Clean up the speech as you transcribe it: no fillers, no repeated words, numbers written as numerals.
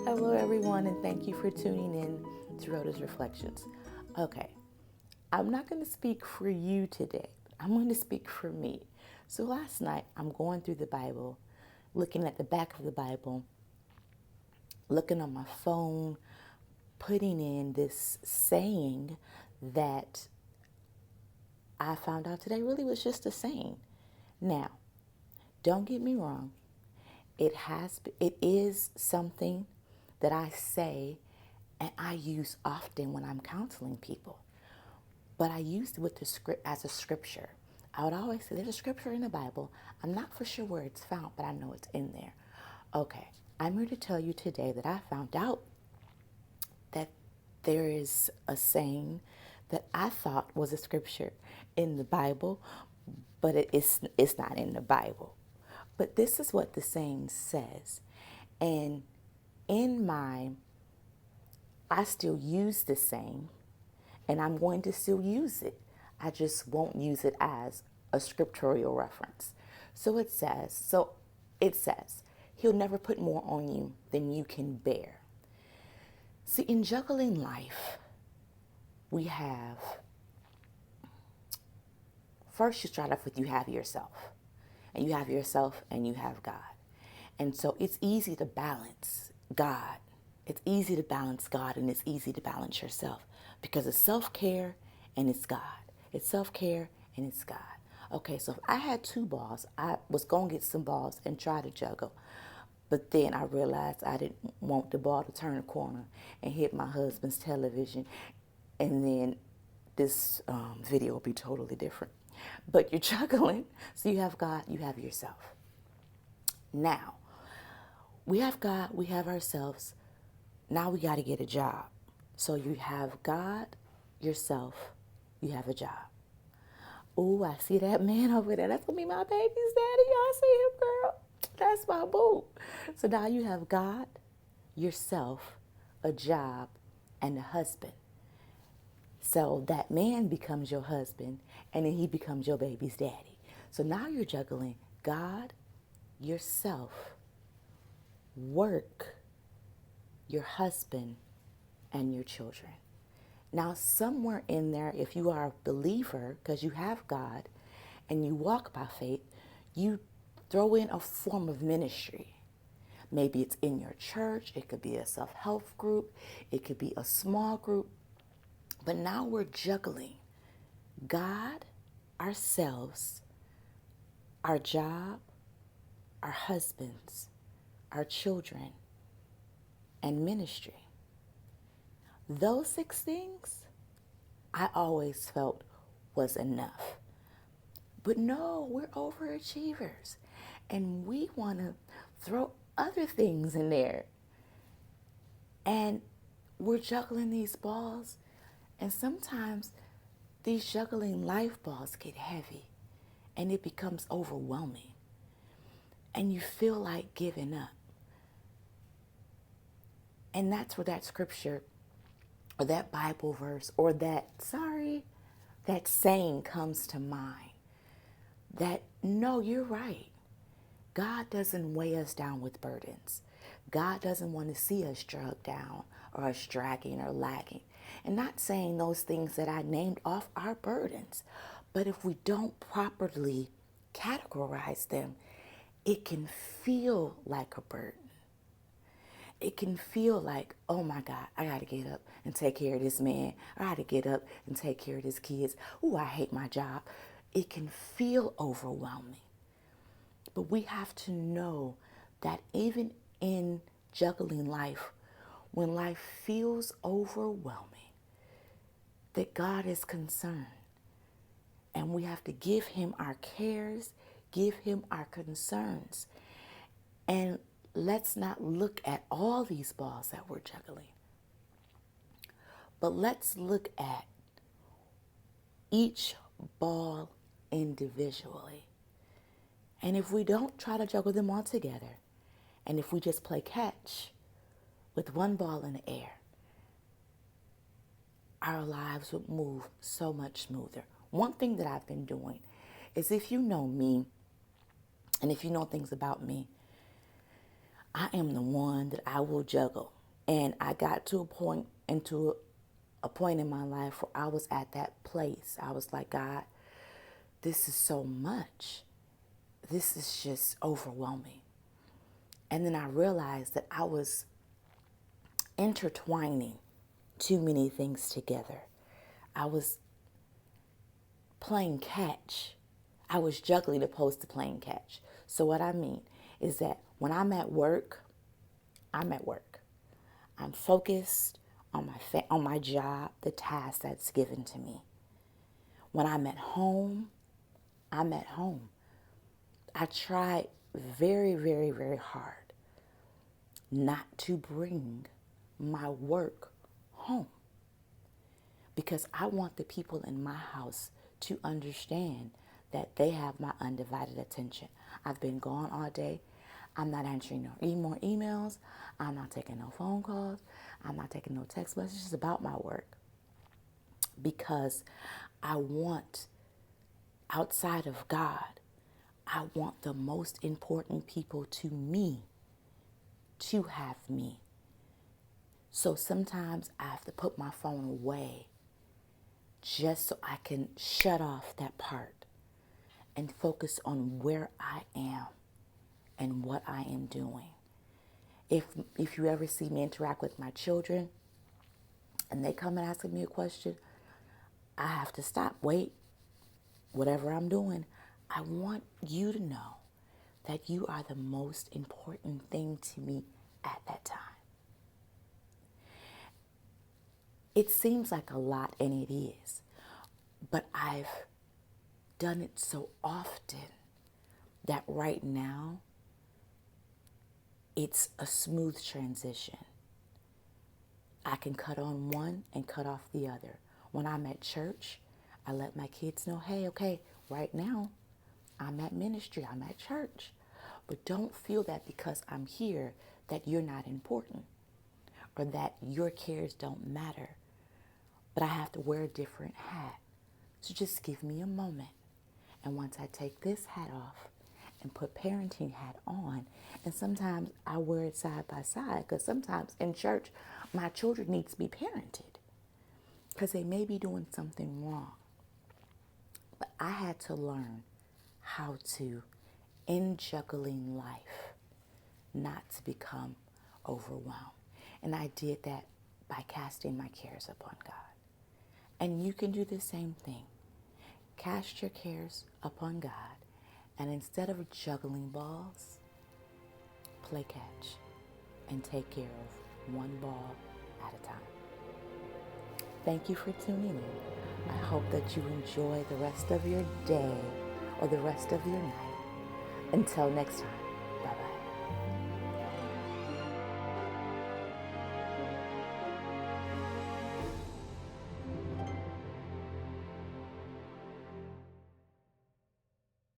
Hello, everyone, and thank you for tuning in to Rhoda's Reflections. Okay, I'm not going to speak for you today. I'm going to speak for me. So last night, I'm going through the Bible, looking at the back of the Bible, looking on my phone, putting in this saying that I found out today really was just a saying. Now, don't get me wrong. It is something that I say and I use often when I'm counseling people. But I used it with the script as a scripture. I would always say there's a scripture in the Bible. I'm not for sure where it's found, but I know it's in there. Okay, I'm here to tell you today that I found out that there is a saying that I thought was a scripture in the Bible, but it's not in the Bible. But this is what the saying says. And in my, I still use the saying, and I'm going to still use it. I just won't use it as a scriptural reference. So it says, he'll never put more on you than you can bear. See, in juggling life, we have, first you start off with you have yourself. And you have yourself and you have God. And so it's easy to balance God. It's easy to balance God and it's easy to balance yourself because it's self-care and it's God. It's self-care and it's God. Okay, so if I had two balls, I was going to get some balls and try to juggle. But then I realized I didn't want the ball to turn a corner and hit my husband's television. And then this video will be totally different. But you're juggling, so you have God, you have yourself. Now, we have God, we have ourselves. Now we got to get a job. So you have God, yourself, you have a job. Ooh, I see that man over there. That's going to be my baby's daddy. Y'all see him, girl? That's my boo. So now you have God, yourself, a job, and a husband. So that man becomes your husband, and then he becomes your baby's daddy. So now you're juggling God, yourself, work, your husband, and your children. Now, somewhere in there, if you are a believer, because you have God, and you walk by faith, you throw in a form of ministry. Maybe it's in your church. It could be a self-help group. It could be a small group. But now we're juggling God, ourselves, our job, our husbands, our children, and ministry. Those 6 things I always felt was enough. But no, we're overachievers. And we want to throw other things in there. And we're juggling these balls. And sometimes these juggling life balls get heavy. And it becomes overwhelming. And you feel like giving up. And that's where that scripture or that Bible verse or that saying comes to mind. That, no, you're right. God doesn't weigh us down with burdens. God doesn't want to see us drugged down or us dragging or lagging. And not saying those things that I named off are burdens. But if we don't properly categorize them, it can feel like a burden. It can feel like, oh my God, I got to get up and take care of this man. I got to get up and take care of these kids. Ooh, I hate my job. It can feel overwhelming. But we have to know that even in juggling life, when life feels overwhelming, that God is concerned. And we have to give him our cares, give him our concerns. And let's not look at all these balls that we're juggling. But let's look at each ball individually. And if we don't try to juggle them all together, and if we just play catch with one ball in the air, our lives would move so much smoother. One thing that I've been doing is, if you know me, and if you know things about me, I am the one that I will juggle. And I got to a point in my life where I was at that place. I was like, God, this is so much. This is just overwhelming. And then I realized that I was intertwining too many things together. I was playing catch. I was juggling opposed to playing catch. So what I mean is that when I'm at work, I'm at work. I'm focused on my job, the task that's given to me. When I'm at home, I'm at home. I try very, very, very hard not to bring my work home, because I want the people in my house to understand that they have my undivided attention. I've been gone all day. I'm not answering no more emails. I'm not taking no phone calls. I'm not taking no text messages about my work, because I want, outside of God, I want the most important people to me to have me. So sometimes I have to put my phone away just so I can shut off that part and focus on where I am and what I am doing. If you ever see me interact with my children and they come and ask me a question, I have to stop, wait, whatever I'm doing. I want you to know that you are the most important thing to me at that time. It seems like a lot, and it is, but I've done it so often that right now it's a smooth transition. I can cut on one and cut off the other. When I'm at church, I let my kids know, hey, okay, right now I'm at ministry, I'm at church. But don't feel that because I'm here that you're not important or that your cares don't matter. But I have to wear a different hat. So just give me a moment. And once I take this hat off and put parenting hat on, and sometimes I wear it side by side, because sometimes in church, my children need to be parented because they may be doing something wrong. But I had to learn how to, in juggling life, not to become overwhelmed. And I did that by casting my cares upon God. And you can do the same thing. Cast your cares upon God, and instead of juggling balls, play catch and take care of one ball at a time. Thank you for tuning in. I hope that you enjoy the rest of your day or the rest of your night. Until next time.